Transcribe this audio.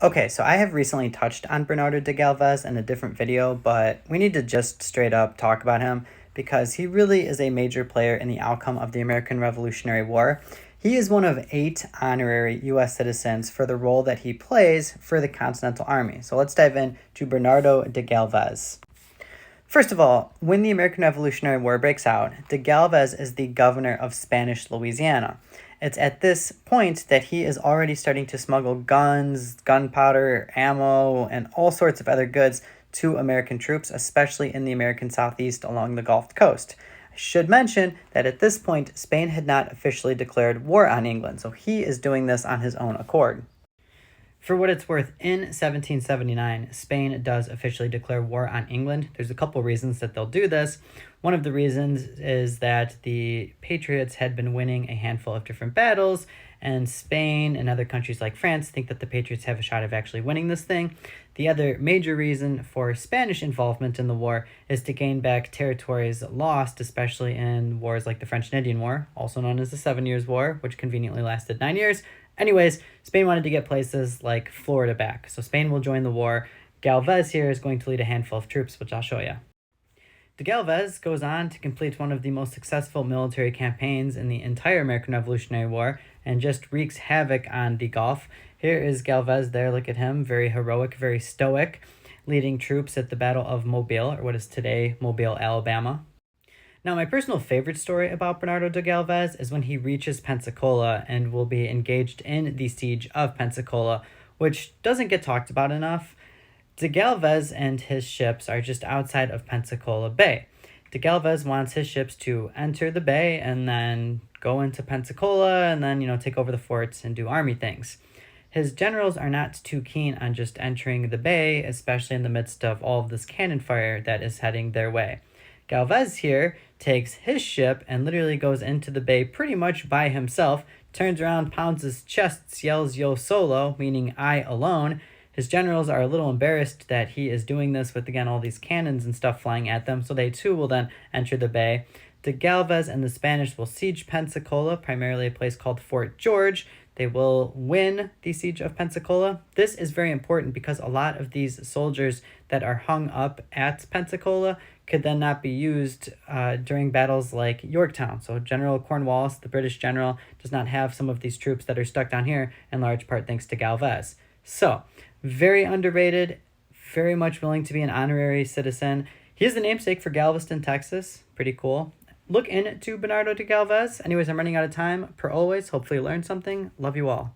Okay, so I have recently touched on Bernardo de Galvez in a different video, but we need to just straight up talk about him because he really is a major player in the outcome of the American Revolutionary War. He is one of 8 honorary U.S. citizens for the role that he plays for the Continental Army. So let's dive in to Bernardo de Galvez. First of all, when the American Revolutionary War breaks out, de Galvez is the governor of Spanish Louisiana. It's at this point that he is already starting to smuggle guns, gunpowder, ammo, and all sorts of other goods to American troops, especially in the American Southeast along the Gulf Coast. I should mention that at this point, Spain had not officially declared war on England, so he is doing this on his own accord. For what it's worth, in 1779, Spain does officially declare war on England. There's a couple reasons that they'll do this. One of the reasons is that the Patriots had been winning a handful of different battles, and Spain and other countries like France think that the Patriots have a shot of actually winning this thing. The other major reason for Spanish involvement in the war is to gain back territories lost, especially in wars like the French and Indian War, also known as the 7 Years' War, which conveniently lasted 9 years. Anyways, Spain wanted to get places like Florida back, so Spain will join the war. Galvez here is going to lead a handful of troops, which I'll show you. De Galvez goes on to complete one of the most successful military campaigns in the entire American Revolutionary War and just wreaks havoc on the Gulf. Here is Galvez there, look at him, very heroic, very stoic, leading troops at the Battle of Mobile, or what is today Mobile, Alabama. Now, my personal favorite story about Bernardo de Galvez is when he reaches Pensacola and will be engaged in the siege of Pensacola, which doesn't get talked about enough. De Galvez and his ships are just outside of Pensacola Bay. De Galvez wants his ships to enter the bay and then go into Pensacola and then, take over the forts and do army things. His generals are not too keen on just entering the bay, especially in the midst of all of this cannon fire that is heading their way. Galvez here takes his ship and literally goes into the bay pretty much by himself, turns around, pounds his chest, yells "Yo solo," meaning I alone. His generals are a little embarrassed that he is doing this with, again, all these cannons and stuff flying at them, so they too will then enter the bay. De Galvez and the Spanish will siege Pensacola, primarily a place called Fort George. They will win the siege of Pensacola. This is very important because a lot of these soldiers that are hung up at Pensacola could then not be used during battles like Yorktown. So General Cornwallis, the British general, does not have some of these troops that are stuck down here, in large part thanks to Galvez. So, very underrated, very much willing to be an honorary citizen. He is the namesake for Galveston, Texas. Pretty cool. Look into Bernardo de Galvez. Anyways, I'm running out of time. Per always, hopefully you learned something. Love you all.